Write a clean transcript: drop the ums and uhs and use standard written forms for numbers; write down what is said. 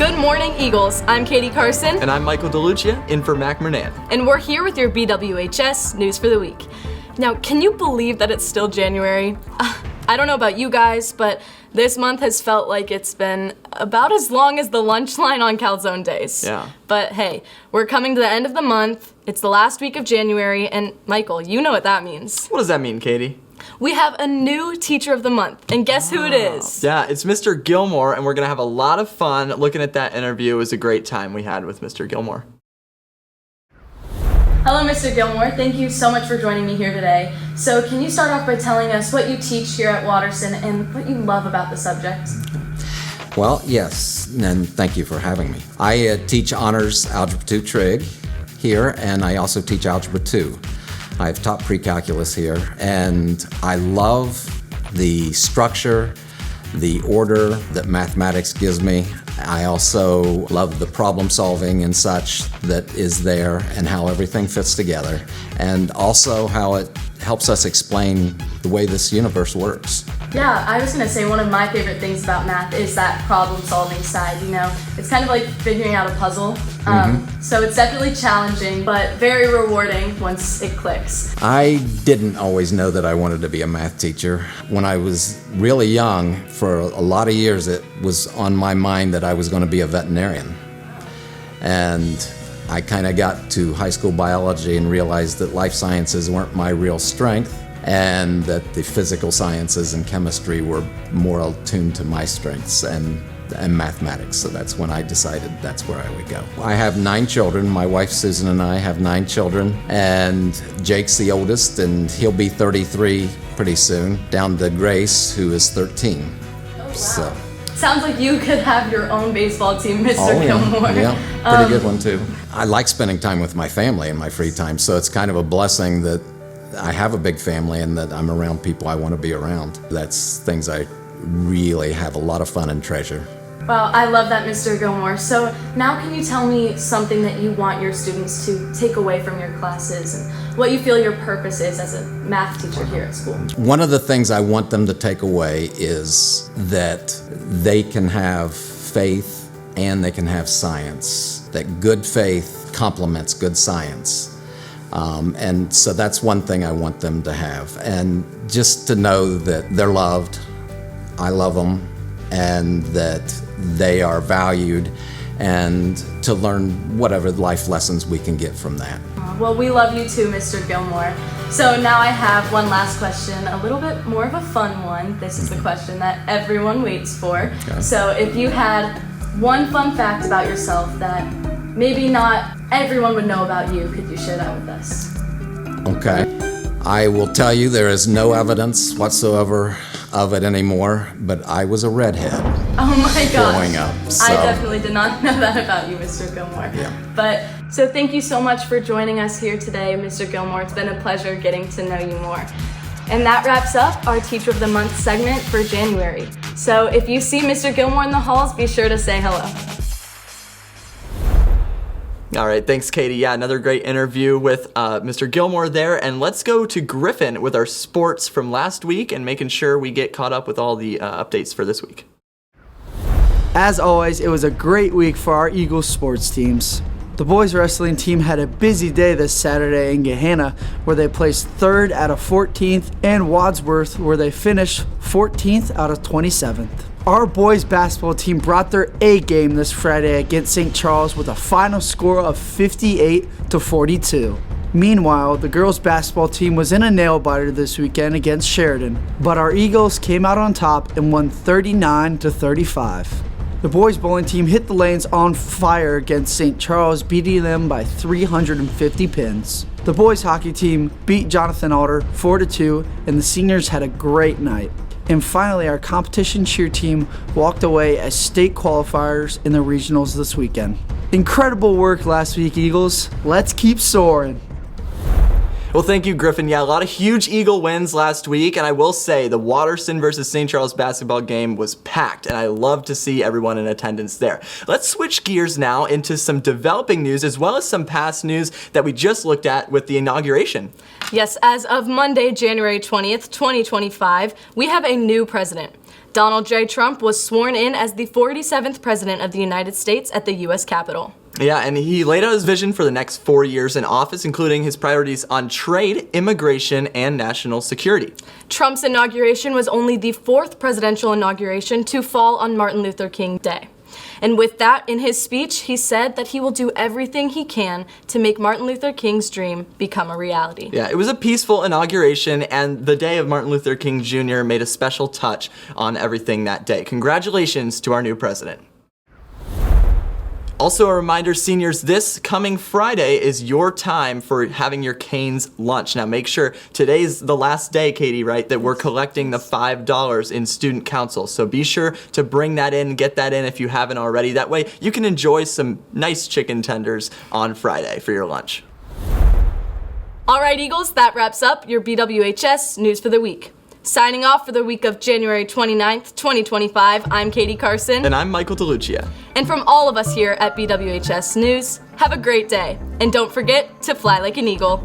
Good morning, Eagles. I'm Katie Carson. And I'm Michael DeLucia, in for Mac Mernan. And we're here with your BWHS News for the Week. Now, can you believe that it's still January? I don't know about you guys, but this month has felt like it's been about as long as the lunch line on calzone days. Yeah. But hey, we're coming to the end of the month. It's the last week of January, and Michael, you know what that means. What does that mean, Katie? We have a new Teacher of the Month, and guess who it is? Yeah, it's Mr. Gilmore, and we're going to have a lot of fun looking at that interview. It was a great time we had with Mr. Gilmore. Hello, Mr. Gilmore. Thank you so much for joining me here today. So can you start off by telling us what you teach here at Watterson and what you love about the subject? Well, yes, and thank you for having me. I teach Honors Algebra 2 Trig here, and I also teach Algebra 2. I've taught pre-calculus here, and I love the structure, the order that mathematics gives me. I also love the problem solving and such that is there and how everything fits together, and also how it helps us explain the way this universe works. Yeah, I was going to say one of my favorite things about math is that problem solving side, you know. It's kind of like figuring out a puzzle. So it's definitely challenging, but very rewarding once it clicks. I didn't always know that I wanted to be a math teacher. When I was really young, for a lot of years, it was on my mind that I was going to be a veterinarian. And I kind of got to high school biology and realized that life sciences weren't my real strength, and that the physical sciences and chemistry were more attuned to my strengths and mathematics. So that's when I decided that's where I would go. I have 9 children. My wife Susan and I have 9 children, and Jake's the oldest, and he'll be 33 pretty soon, down to Grace, who is 13. Oh, wow. So. Sounds like you could have your own baseball team, Mr. Gilmore. Yeah, pretty good one too. I like spending time with my family in my free time, so it's kind of a blessing that I have a big family and that I'm around people I want to be around. That's things I really have a lot of fun and treasure. Wow, I love that, Mr. Gilmore. So now can you tell me something that you want your students to take away from your classes and what you feel your purpose is as a math teacher here at school? One of the things I want them to take away is that they can have faith and they can have science, that good faith complements good science. And so that's one thing I want them to have. And just to know that they're loved, I love them, and that they are valued, and to learn whatever life lessons we can get from that. Well, we love you too, Mr. Gilmore. So now I have one last question, a little bit more of a fun one. This is the question that everyone waits for. Okay. So if you had one fun fact about yourself that maybe not everyone would know about you, could you share that with us? Okay. I will tell you there is no evidence whatsoever of it anymore, but I was a redhead. Oh my gosh. Growing up. So. I definitely did not know that about you, Mr. Gilmore. Yeah. But so thank you so much for joining us here today, Mr. Gilmore. It's been a pleasure getting to know you more. And that wraps up our Teacher of the Month segment for January. So if you see Mr. Gilmore in the halls, be sure to say hello. All right, thanks, Katie. Yeah, another great interview with Mr. Gilmore there. And let's go to Griffin with our sports from last week and making sure we get caught up with all the updates for this week. As always, it was a great week for our Eagles sports teams. The boys wrestling team had a busy day this Saturday in Gahanna, where they placed 3rd out of 14th, and Wadsworth, where they finished 14th out of 27th. Our boys basketball team brought their A game this Friday against St. Charles with a final score of 58-42. Meanwhile, the girls basketball team was in a nail-biter this weekend against Sheridan, but our Eagles came out on top and won 39-35. The boys bowling team hit the lanes on fire against St. Charles, beating them by 350 pins. The boys hockey team beat Jonathan Alder 4-2, and the seniors had a great night. And finally, our competition cheer team walked away as state qualifiers in the regionals this weekend. Incredible work last week, Eagles. Let's keep soaring. Well, thank you, Griffin. Yeah, a lot of huge Eagle wins last week, and I will say the Watterson versus St. Charles basketball game was packed, and I love to see everyone in attendance there. Let's switch gears now into some developing news as well as some past news that we just looked at with the inauguration. Yes, as of Monday, January 20th, 2025, we have a new president. Donald J. Trump was sworn in as the 47th President of the United States at the U.S. Capitol. Yeah, and he laid out his vision for the next 4 years in office, including his priorities on trade, immigration, and national security. Trump's inauguration was only the 4th presidential inauguration to fall on Martin Luther King Day. And with that, in his speech, he said that he will do everything he can to make Martin Luther King's dream become a reality. Yeah, it was a peaceful inauguration, and the day of Martin Luther King Jr. made a special touch on everything that day. Congratulations to our new president. Also a reminder, seniors, this coming Friday is your time for having your Canes lunch. Now make sure, today's the last day, Katie, right, that we're collecting the $5 in student council. So be sure to bring that in, get that in if you haven't already. That way you can enjoy some nice chicken tenders on Friday for your lunch. All right, Eagles, that wraps up your BWHS News for the Week. Signing off for the week of January 29th, 2025, I'm Katie Carson. And I'm Michael DeLucia. And from all of us here at BWHS News, have a great day. And don't forget to fly like an eagle.